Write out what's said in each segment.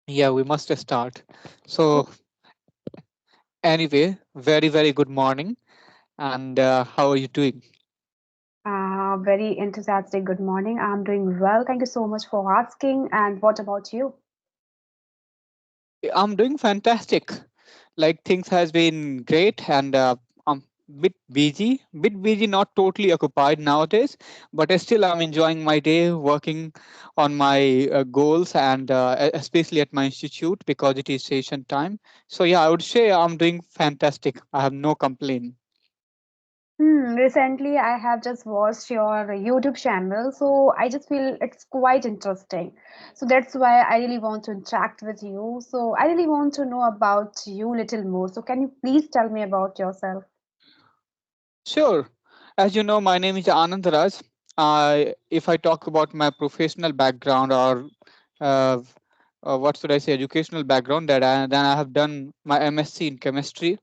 Yeah, we must start. So, anyway, very good morning. And how are you doing? Very enthusiastic. Good morning. I'm doing well. Thank you so much for asking. And what about you? I'm doing fantastic. Like things has been great, and I'm bit busy, not totally occupied nowadays, but still I'm enjoying my day, working on my goals, and especially at my institute because it is session time. So yeah, I would say I'm doing fantastic. I have no complaint. Recently, I have just watched your YouTube channel, so I just feel it's quite interesting. So that's why I really want to interact with you. So I really want to know about you a little more. So can you please tell me about yourself? Sure. As you know, my name is Anand Raj. If I talk about my professional background or uh, what should I say, educational background, then I have done my MSc in chemistry.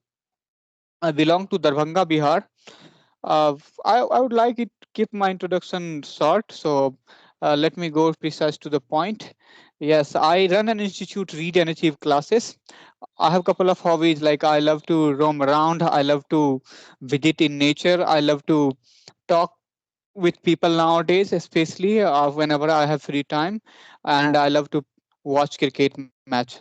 I belong to Darbhanga, Bihar. I would like it keep my introduction short, so let me go precise to the point. Yes, I run an institute, read and achieve classes. I have a couple of hobbies like I love to roam around, I love to visit in nature, I love to talk with people nowadays, especially whenever I have free time, and I love to watch cricket match.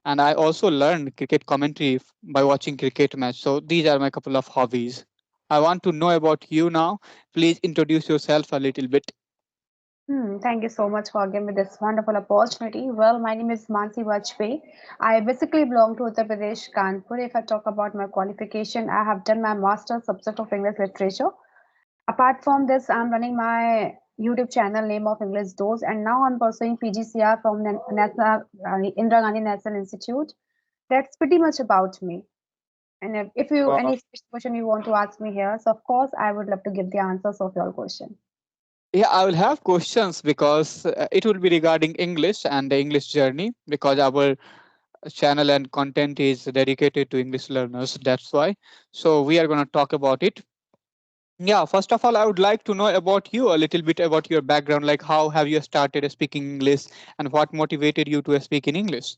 And I also learned cricket commentary by watching cricket match. So these are my couple of hobbies. I want to know about you now. Please introduce yourself a little bit. Thank you so much for giving me this wonderful opportunity. Well, my name is Mansi Vajpayee. I basically belong to Uttar Pradesh, Kanpur. If I talk about my qualification, I have done my master's subject of English literature. Apart from this, I'm running my YouTube channel name of English Dose, and now I'm pursuing PGCR from the National Indira Gandhi National Institute. That's pretty much about me. And if you Wow. any question you want to ask me here, so of course I would love to give the answers of your question. Yeah, I will have questions because it will be regarding English and the English journey because our channel and content is dedicated to English learners. That's why. So we are going to talk about it. Yeah, first of all, I would like to know about you a little bit about your background. Like, how have you started speaking English and what motivated you to speak in English?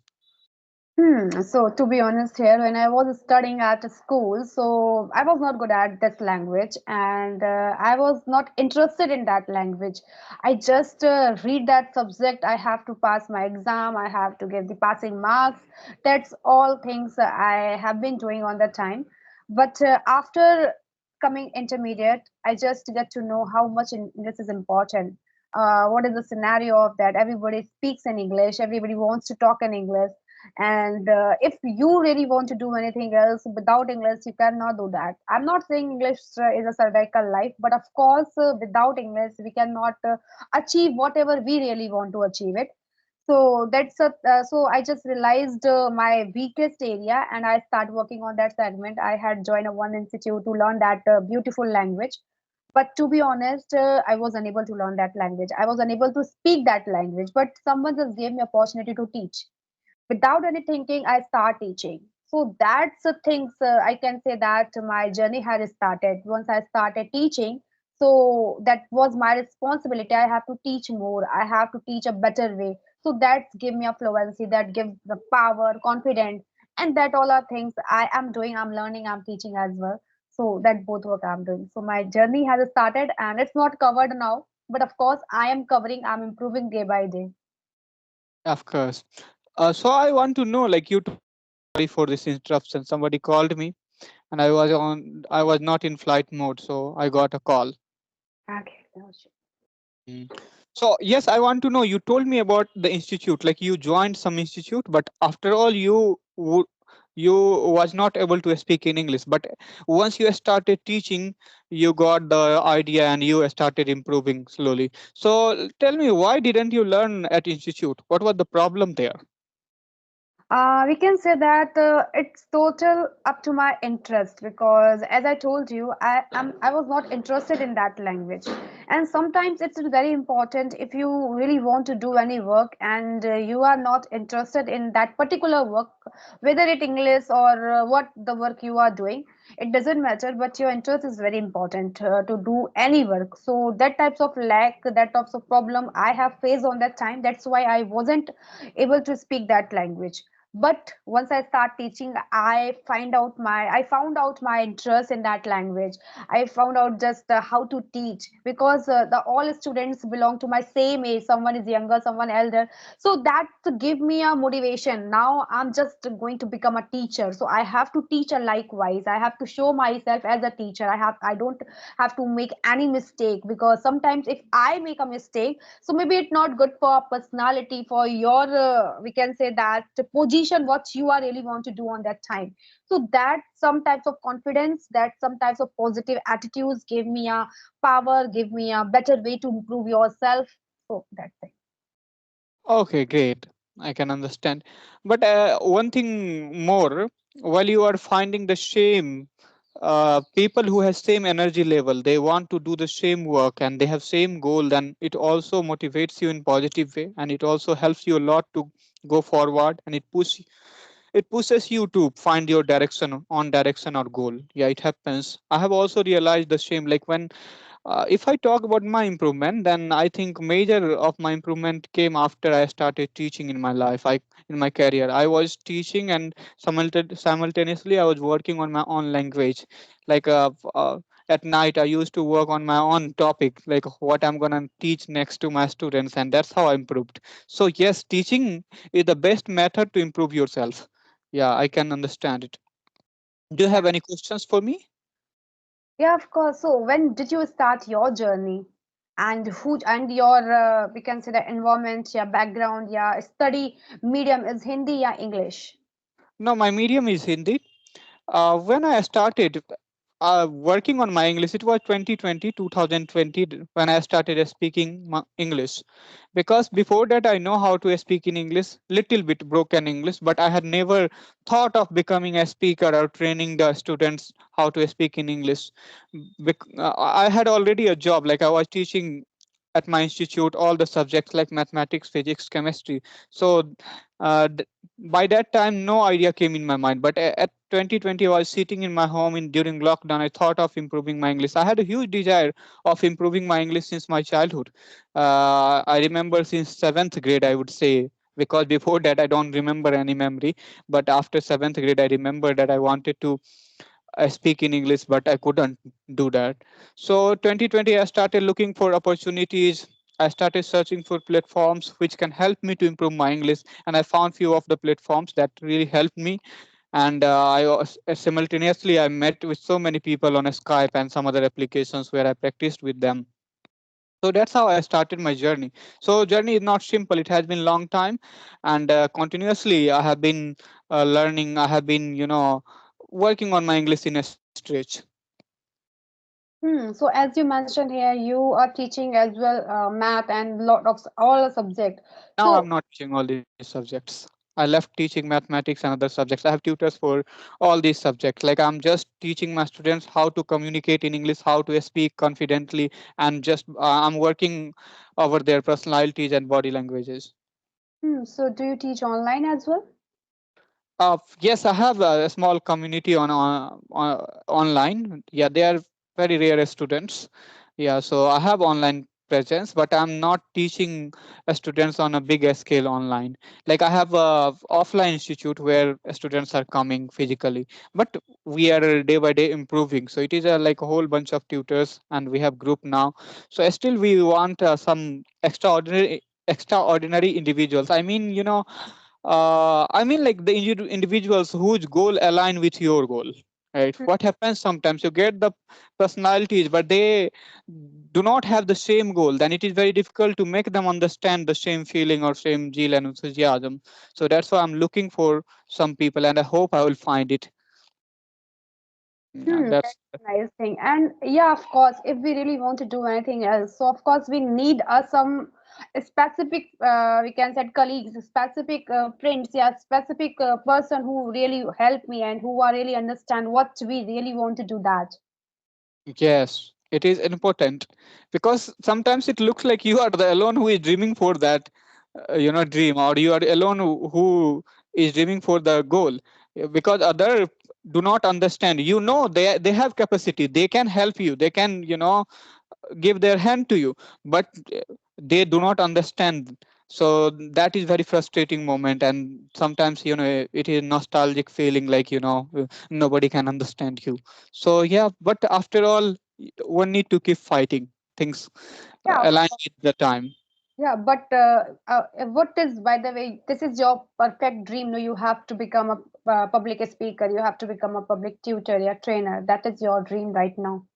So to be honest here, when I was studying at school, so I was not good at this language and I was not interested in that language. I just read that subject. I have to pass my exam. I have to get the passing marks. That's all things I have been doing on that time. But after coming intermediate, I just get to know how much this is important. What is the scenario of that? Everybody speaks in English. Everybody wants to talk in English, and if you really want to do anything else without English, you cannot do that. I'm not saying English is a survival life, but of course, without English, we cannot achieve whatever we really want to achieve it. So so I just realized my weakest area, and I start working on that segment. I had joined a one institute to learn that beautiful language. But to be honest, I was unable to learn that language. I was unable to speak that language, but someone just gave me opportunity to teach. Without any thinking, I start teaching. So that's the things I can say that my journey has started once I started teaching. So that was my responsibility. I have to teach more. I have to teach a better way. So that give me a fluency, that gives the power, confidence, and that all are things I am doing. I'm learning. I'm teaching as well. So that both work I'm doing. So my journey has started, and it's not covered now. But of course, I am covering. I'm improving day by day. Of course. So I want to know, like you told me, sorry for this interruption. Somebody called me and I was not in flight mode, so I got a call. Okay. No issue. Mm. So yes, I want to know. You told me about the institute, like you joined some institute, but after all, you was not able to speak in English. But once you started teaching, you got the idea and you started improving slowly. So tell me, why didn't you learn at institute? What was the problem there? We can say that it's total up to my interest because, as I told you, I was not interested in that language, And sometimes it's very important if you really want to do any work and you are not interested in that particular work, whether it English or what the work you are doing, it doesn't matter, but your interest is very important to do any work. So that types of lack, that types of problem I have faced on that time, that's why I wasn't able to speak that language. But once I start teaching, I found out my interest in that language. I found out just how to teach, because the all students belong to my same age. Someone is younger, someone elder. So that give me a motivation. Now I'm just going to become a teacher. So I have to teach a likewise. I have to show myself as a teacher. I don't have to make any mistake, because sometimes if I make a mistake, so maybe it's not good for our personality, for your we can say that position what you are really want to do on that time. So that some types of confidence, that some types of positive attitudes give me a power, give me a better way to improve yourself. So that's it. Okay, great. I can understand. But one thing more, while you are finding the shame, people who have same energy level, they want to do the same work and they have same goal, then it also motivates you in positive way, and it also helps you a lot to go forward, and it pushes you to find your direction or goal. Yeah, it happens. I have also realized the same, like when if I talk about my improvement, then I think major of my improvement came after I started teaching in my life. In my career, I was teaching, and simultaneously I was working on my own language. Like at night, I used to work on my own topic, like what I'm gonna teach next to my students, and that's how I improved. So yes, teaching is the best method to improve yourself. Yeah, I can understand it. Do you Yeah. have any questions for me? Yeah, of course. So when did you start your journey? And who and your we can say the environment, your background, your study medium is Hindi, yeah, English. No, my medium is Hindi. When I started working on my English, it was 2020, 2020 when I started speaking English. Because before that, I know how to speak in English, little bit broken English, but I had never thought of becoming a speaker or training the students how to speak in English. I had already a job, like I was teaching at my institute all the subjects like mathematics, physics, chemistry. So uh, th- by that time, no idea came in my mind. But at 2020, I was sitting in my home during lockdown. I thought of improving my English. I had a huge desire of improving my English since my childhood. I remember since seventh grade, I would say, because before that I don't remember any memory. But after seventh grade, I remember that I wanted to speak in English, but I couldn't do that. So 2020, I started looking for opportunities. I started searching for platforms which can help me to improve my English, and I found few of the platforms that really helped me. And simultaneously I met with so many people on Skype and some other applications where I practiced with them. So that's how I started my journey. So journey is not simple. It has been long time, and continuously I have been learning. I have been, working on my English in a stretch. So as you mentioned here, you are teaching as well math and lot of all the subject. Now I'm So not teaching all these subjects. I left teaching mathematics and other subjects. I have tutors for all these subjects. Like I'm just teaching my students how to communicate in English, how to speak confidently, and just I'm working over their personalities and body languages. so do you teach online as well? Yes, I have a small community on online. Yeah, they are very rare students. Yeah, so I have online presence, but I'm not teaching students on a big scale online. Like I have a offline institute where students are coming physically, but we are day by day improving. So it is like a whole bunch of tutors, and we have group now. So still we want some extraordinary individuals. I mean, like the individuals whose goal align with your goal, right? Hmm. What happens sometimes you get the personalities, but they do not have the same goal. Then it is very difficult to make them understand the same feeling or same zeal and enthusiasm. So that's why I'm looking for some people, and I hope I will find it. Yeah, That's that's a nice thing. And yeah, of course, if we really want to do anything else, so of course we need some specific, we can say colleagues, specific friends, yeah, specific person who really help me and who are really understand what we really want to do that. yes. It is important because sometimes it looks like you are the alone who is dreaming for that dream, or you are alone who is dreaming for the goal. Because other do not understand, they have capacity, they can help you, they can give their hand to you, but they do not understand. So that is very frustrating moment, and sometimes it is nostalgic feeling, like nobody can understand you. So yeah, but after all, one need to keep fighting things, Yeah, align with the time. yeah, but what is, by the way, this is your perfect dream. No, you have to become a public speaker, you have to become a public tutor, a trainer. That is your dream right now.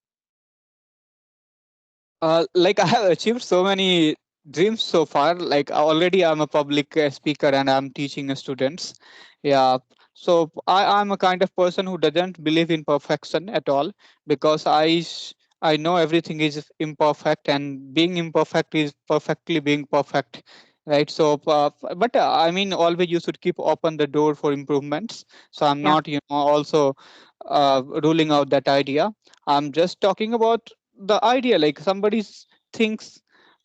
Like I have achieved so many dreams so far. Like already I'm a public speaker and I'm teaching students. Yeah. So I'm a kind of person who doesn't believe in perfection at all, because I know everything is imperfect, and being imperfect is perfectly being perfect. Right. So, but I mean, always you should keep open the door for improvements. So I'm Yeah. not, also ruling out that idea. I'm just talking about the idea, like somebody thinks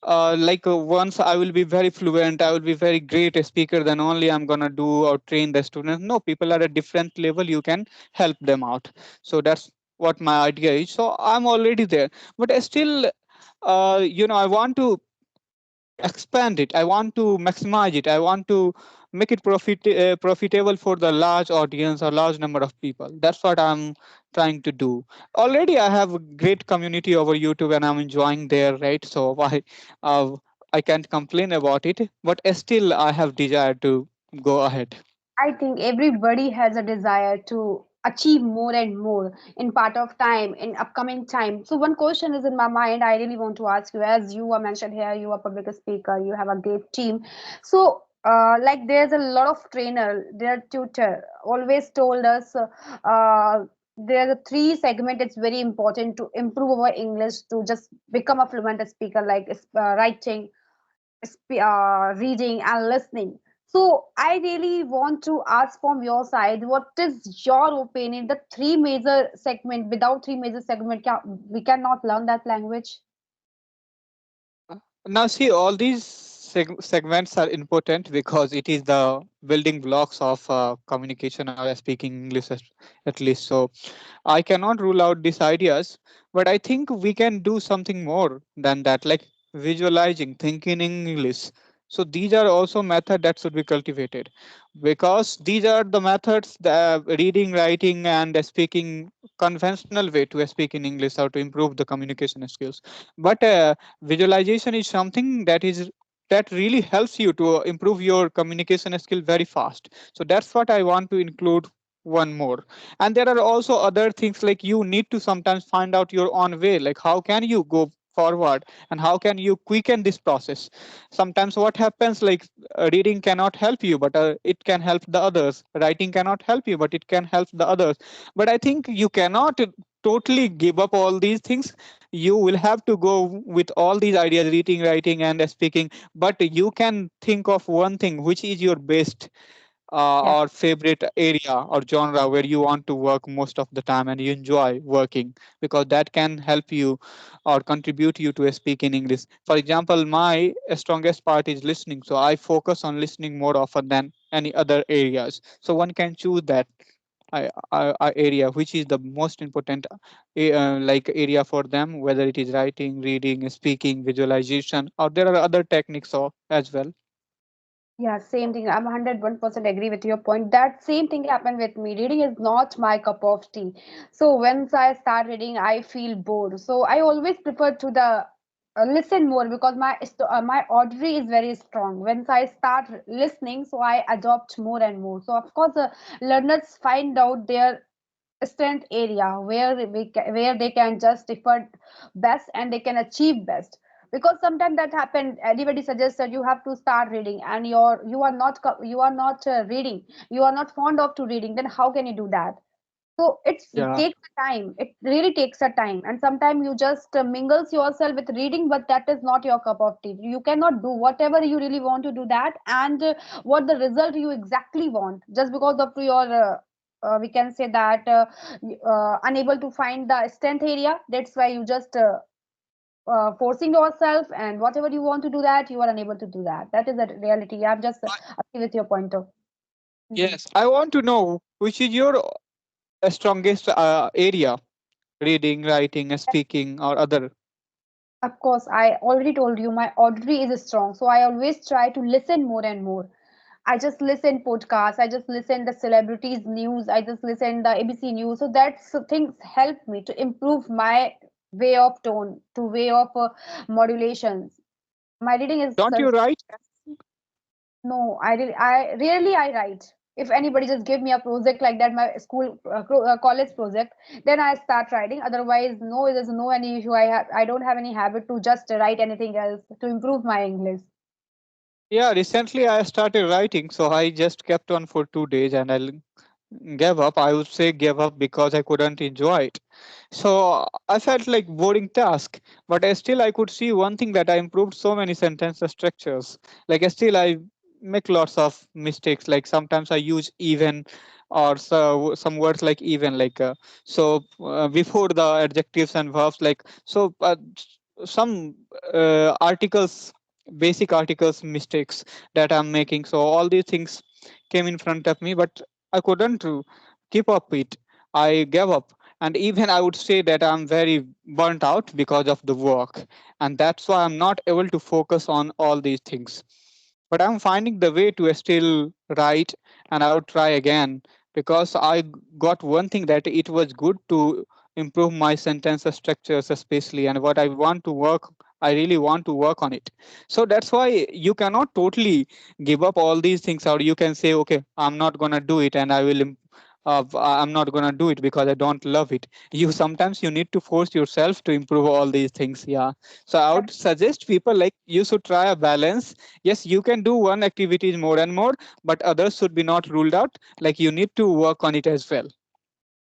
like once I will be very fluent, I will be very great a speaker, then only I'm gonna do or train the students. No, people are at different level, you can help them out. So that's what my idea is. So I'm already there, but still I want to expand it, I want to maximize it, I want to make it profitable for the large audience or large number of people. That's what I'm trying to do. Already I have a great community over YouTube and I'm enjoying there, right? So why uh, I can't complain about it, but still I have desire to go ahead. I think everybody has a desire to achieve more and more in part of time, in upcoming time. So one question is in my mind, I really want to ask you, as you are mentioned here, you are a public speaker, you have a great team. So like there's a lot of trainer, their tutor always told us there are three segment. It's very important to improve our English to just become a fluent speaker, like writing, reading and listening. So I really want to ask from your side, what is your opinion? The three major segment. Without three major segment, we cannot learn that language. Now, see, all these segments are important because it is the building blocks of communication or speaking English, at least. So, I cannot rule out these ideas, but I think we can do something more than that, like visualizing, thinking in English. So, these are also methods that should be cultivated, because these are the methods, the reading, writing, and speaking conventional way to speak in English or to improve the communication skills. But visualization is something that really helps you to improve your communication skill very fast. So that's what I want to include one more. And there are also other things, like you need to sometimes find out your own way, like how can you go forward and how can you quicken this process. Sometimes what happens, like reading cannot help you, but it can help the others. Writing cannot help you, but it can help the others. But I think you cannot totally give up all these things. You will have to go with all these ideas, reading, writing, and speaking, but you can think of one thing which is your best Yeah. or favorite area or genre where you want to work most of the time and you enjoy working, because that can help you or contribute you to speak in English. For example, my strongest part is listening, so I focus on listening more often than any other areas. So one can choose that area which is the most important like area for them, whether it is writing, reading, speaking, visualization, or there are other techniques as well. Yeah, same thing. I'm 101% agree with your point. That same thing happened with me. Reading is not my cup of tea. So once I start reading, I feel bored. So I always prefer to the listen more because my auditory is very strong. Once I start listening, so I adopt more and more. So of course, learners find out their strength area where where they can just effort best and they can achieve best, because sometimes that happen, anybody suggests that you have to start reading and you are not reading, you are not fond of to reading, then how can you do that? So it Yeah. takes a time, it really takes a time, and sometimes you just mingles yourself with reading, but that is not your cup of tea. You cannot do whatever you really want to do that, and what the result you exactly want just because of your we can say that unable to find the strength area. That's why you just forcing yourself, and whatever you want to do that you are unable to do that. That is the reality. I'm just agree with your point of. Mhm. Yes, I want to know which is your strongest area: reading, writing, speaking, or other. Of course, I already told you my auditory is strong, so I always try to listen more and more. I just listen podcasts. I just listen the celebrities news. I just listen the ABC news. So that's things help me to improve my way of tone, to way of modulations. My reading is Don't you write? no. I rarely I write. If anybody just give me a project like that, my school college project, then I start writing. Otherwise, no, there's no any issue. I don't have any habit to just write anything else to improve my English. Yeah, recently I started writing, so I just kept on for 2 days and gave up. I would say gave up because I couldn't enjoy it. So I felt like boring task, but still I could see one thing, that I improved so many sentence structures. Like still I make lots of mistakes. Like sometimes I use even, or so some words like even, like before the adjectives and verbs, like some articles, basic articles mistakes that I'm making. So all these things came in front of me, but I couldn't keep up it. I gave up, and even I would say that I'm very burnt out because of the work, and that's why I'm not able to focus on all these things. But I'm finding the way to still write, and I would try again, because got one thing, that it was good to improve my sentence structures especially, and what I want to work, I really want to work on it. So that's why you cannot totally give up all these things, or you can say, okay, I'm not gonna do it, and I'm not gonna do it because I don't love it. You sometimes you need to force yourself to improve all these things. Yeah. So I would suggest people, like, you should try a balance. Yes, you can do one activities more and more, but others should be not ruled out. Like, you need to work on it as well.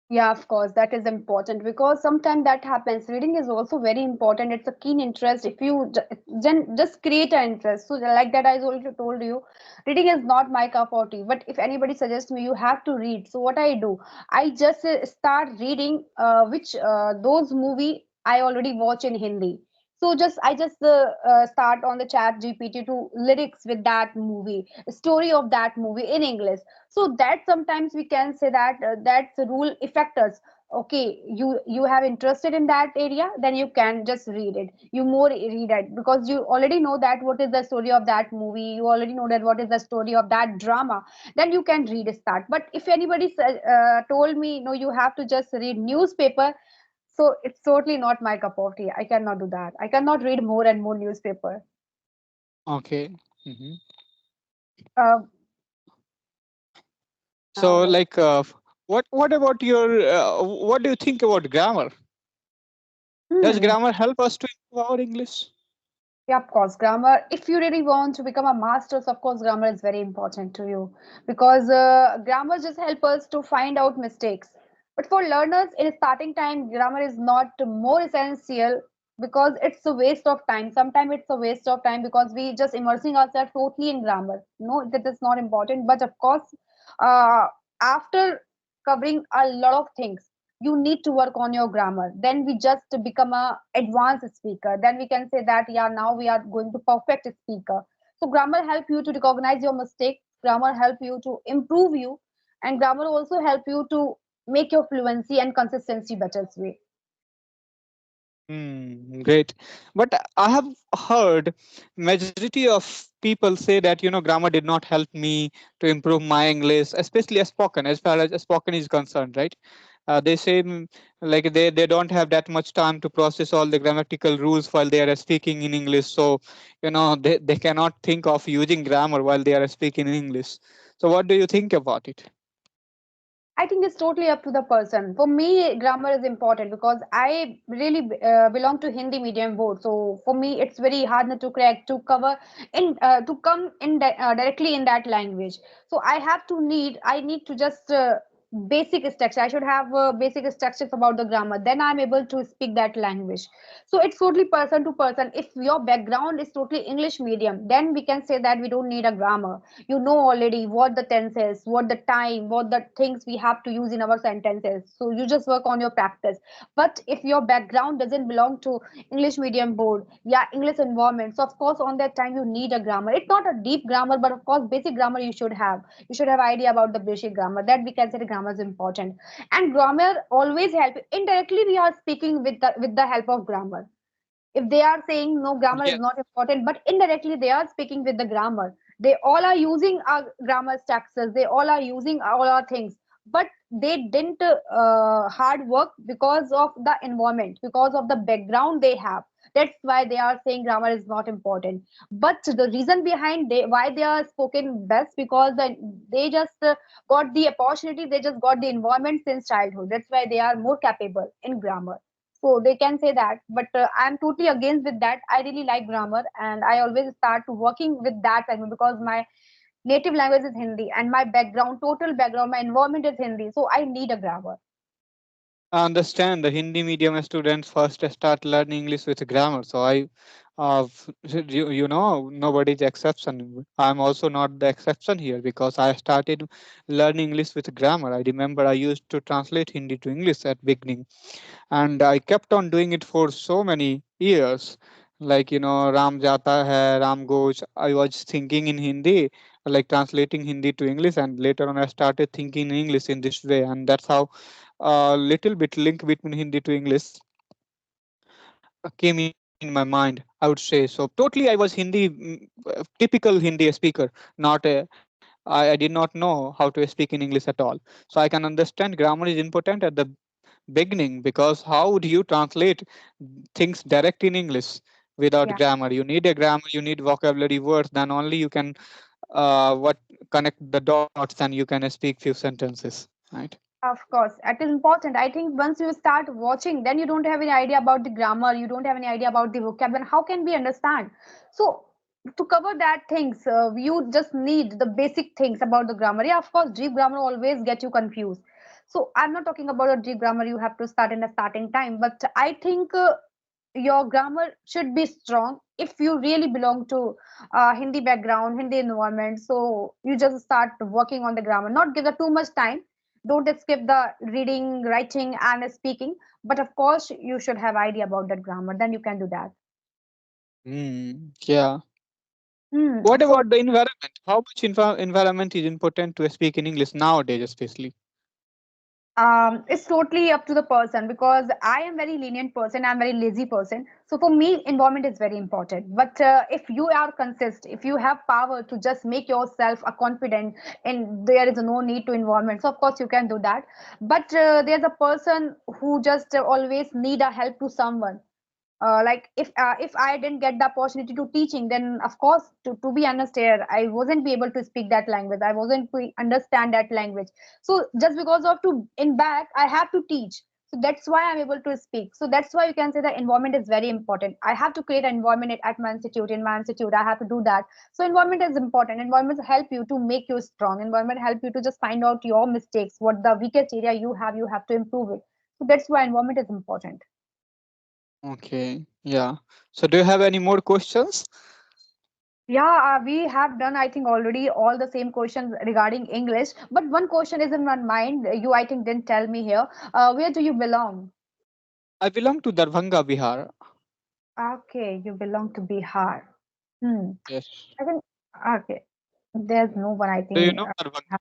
Yeah, of course, that is important because sometimes that happens. Reading is also very important. It's a keen interest. If you just create an interest, so like that, I already told you, reading is not my cup of tea. But if anybody suggests me, you have to read. So what I do, I just start reading which those movie I already watch in Hindi. So just I just start on the chat GPT to lyrics with that movie, story of that movie in English. So that sometimes we can say that that's the rule affect us. Okay, you have interested in that area, then you can just read it. You more read it because you already know that what is the story of that movie. You already know that what is the story of that drama. Then you can read start. But if anybody told me no, you have to just read newspaper, so it's totally not my cup of tea. I cannot do that. I cannot read more and more newspaper. Okay. Mhm. uh, So, now like, what about what do you think about grammar? Does hmm. grammar help us to improve our English? Yeah, of course, grammar. If you really want to become a master, of course, grammar is very important to you because grammar just help us to find out mistakes. But for learners in starting time, grammar is not more essential because it's a waste of time. Sometimes it's a waste of time because we just immersing ourselves totally in grammar. No, that is not important. But of course, uh, after covering a lot of things, you need to work on your grammar. Then we just become a advanced speaker. Then we can say that yeah, now we are going to perfect speaker. So grammar help you to recognize your mistake. Grammar help you to improve you, and grammar also help you to make your fluency and consistency better way. Great. But I have heard majority of people say that, grammar did not help me to improve my English, especially as spoken, as far as spoken is concerned, right? They say, like, they don't have that much time to process all the grammatical rules while they are speaking in English. So, they cannot think of using grammar while they are speaking in English. So what do you think about it? I think it's totally up to the person. For me, grammar is important because I really belong to Hindi medium board. So for me, it's very hard not to crack to cover in to come in directly in that language. So I need to just basic structure. I should have basic structures about the grammar. Then I'm able to speak that language. So it's totally person to person. If your background is totally English medium, then we can say that we don't need a grammar. You know already what the tense is, what the time, what the things we have to use in our sentences. So you just work on your practice. But if your background doesn't belong to English medium board, yeah, English environment, so of course on that time you need a grammar. It's not a deep grammar, but of course basic grammar you should have. You should have idea about the basic grammar. That we can say the grammar is important. And grammar always help. Indirectly we are speaking with the help of grammar. If they are saying no, grammar is Yes. not important, but indirectly they are speaking with the grammar. They all are using our grammar structures, they all are using all our things, but they didn't hard work because of the environment, because of the background they have. That's why they are saying grammar is not important. But the reason behind why they are spoken best, because they just got the opportunity, they just got the environment since childhood. That's why they are more capable in grammar. So they can say that, but I'm totally against with that. I really like grammar, and I always start working with that segment because my native language is Hindi, and my background, total background, my environment is Hindi. So I need a grammar. I understand the Hindi medium students first start learning English with grammar. So nobody's exception. I'm also not the exception here because I started learning English with grammar. I remember I used to translate Hindi to English at beginning, and I kept on doing it for so many years. Like Ram Jata Hai, Ram Goes. I was thinking in Hindi, like translating Hindi to English, and later on I started thinking in English in this way, and that's how a little bit link between Hindi to English came in my mind, I would say. So totally, I was typical Hindi speaker, not a. I did not know how to speak in English at all. So I can understand grammar is important at the beginning, because how would you translate things direct in English without Yeah. grammar? You need a grammar, you need vocabulary words, then only you can what connect the dots and you can speak few sentences, right? Of course, it is important. I think once you start watching, then you don't have any idea about the grammar, you don't have any idea about the vocabulary. How can we understand? So, to cover that things, you just need the basic things about the grammar. Yeah, of course, deep grammar always get you confused. So, I'm not talking about a deep grammar you have to start in a starting time, but I think your grammar should be strong if you really belong to Hindi background, Hindi environment. So you just start working on the grammar, not give the too much time. Don't skip the reading, writing, and speaking. But of course, you should have idea about that grammar. Then you can do that. Yeah. Hmm. What So about the environment? How much environment is important to speak in English nowadays, especially? it's totally up to the person, because I am very lenient person, I'm very lazy person. So for me environment is very important. But if you are consist, if you have power to just make yourself a confident, and there is no need to environment, so of course you can do that. But there's a person who just always need a help to someone. Like if I didn't get the opportunity to teaching, then of course, to be honest here, I wasn't be able to speak that language, I wasn't understand that language. So just because of to in back I have to teach. So that's why I'm able to speak. So that's why you can say the environment is very important. I have to create an environment at my institute, in my institute I have to do that. So environment is important. Environment help you to make you strong. Environment help you to just find out your mistakes, what the weakest area you have to improve it. So that's why environment is important. Okay, yeah. So do you have any more questions? Yeah, we have done, I think, already all the same questions regarding English. But one question is in my mind. You, I think, didn't tell me here. Where do you belong? I belong to Darbhanga, Bihar. Okay, you belong to Bihar. Hmm. Yes. I think, okay. There's no one, I Do you think. know Darbhanga?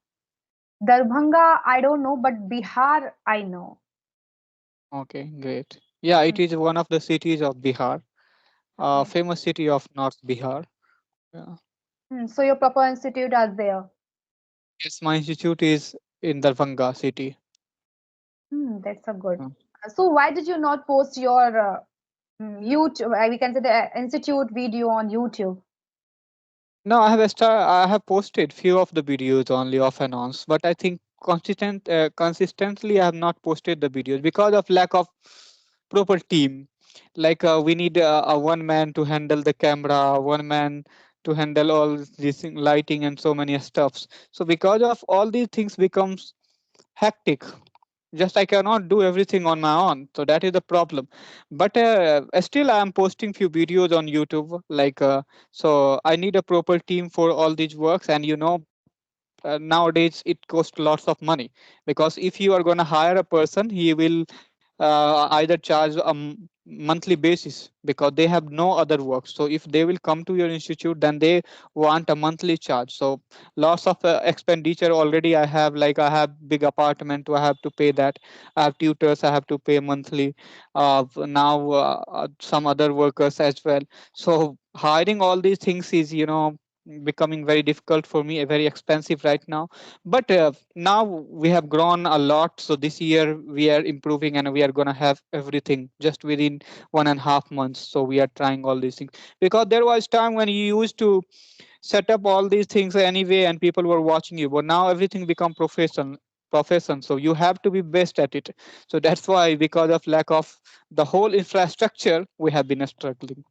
Darbhanga, I don't know, but Bihar, I know. Okay, great. Yeah, it Hmm. is one of the cities of Bihar, Okay. famous city of North Bihar. Yeah. So your proper institute are there. Yes, my institute is in Darbhanga city. That's a good. Uh, So why did you not post your YouTube, we can say the institute video on YouTube? No, I have posted few of the videos only off and ons, but I think consistently I have not posted the videos because of lack of proper team. Like we need a one man to handle the camera, one man to handle all lighting and so many stuffs. So because of all these things becomes hectic. Just I cannot do everything on my own, so that is the problem. But still I am posting few videos on YouTube, like so I need a proper team for all these works. And nowadays it costs lots of money, because if you are going to hire a person, he will either charge a monthly basis, because they have no other work. So if they will come to your institute, then they want a monthly charge. So lots of expenditure already I have, like I have big apartment, I have to pay that. I have tutors, I have to pay monthly. Now some other workers as well. So hiring all these things is, becoming very difficult for me, very expensive right now. But now we have grown a lot, so this year we are improving and we are going to have everything just within 1.5 months. So we are trying all these things, because there was time when you used to set up all these things anyway and people were watching you, but now everything become profession, so you have to be best at it. So that's why, because of lack of the whole infrastructure, we have been struggling.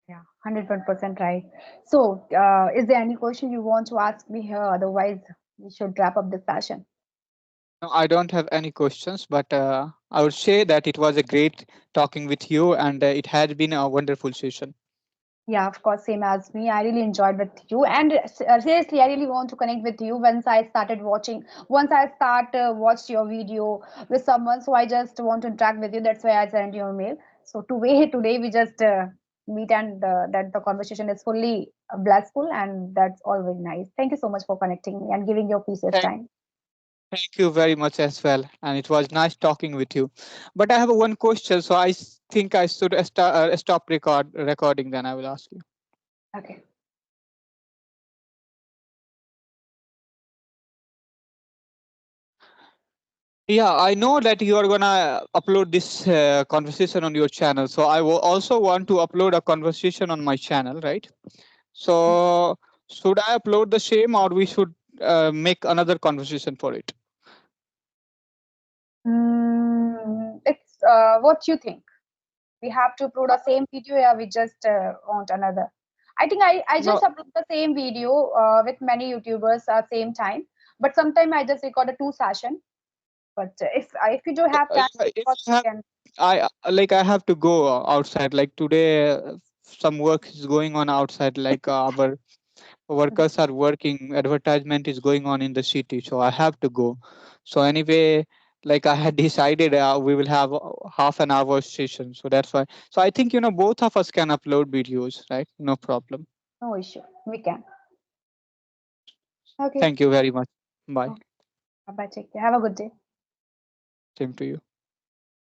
Yeah, 100% right. So, is there any question you want to ask me here? Otherwise, we should wrap up this session. No, I don't have any questions, but I would say that it was a great talking with you, and it has been a wonderful session. Yeah, of course, same as me. I really enjoyed with you, and seriously, I really want to connect with you once I started watching. Once I start watched your video with someone, so I just want to interact with you. That's why I sent you a mail. So today we just meet, and that the conversation is fully blissful, and that's all very nice. Thank you so much for connecting me and giving your precious Thank, time. thank you very much as well, and it was nice talking with you. But I have one question, so think I should stop recording. Then I will ask you. Okay. Yeah, I know that you are gonna upload this conversation on your channel, so I will also want to upload a conversation on my channel, right? So should I upload the same, or we should make another conversation for it? It's what you think. We have to upload the same video, yeah, we just want another. I think I just No, upload the same video with many YouTubers at same time, but sometimes I just record a two session. But if you do have time, yeah, if of course you we have, can. I have to go outside. Like today, some work is going on outside. Like our workers are working. Advertisement is going on in the city, so I have to go. So anyway, like I had decided, we will have half an hour session. So that's why. So I think both of us can upload videos, right? No problem. No issue, we can. Okay. Thank you very much. Bye. Okay. Bye bye. Take care. Have a good day. Same to you.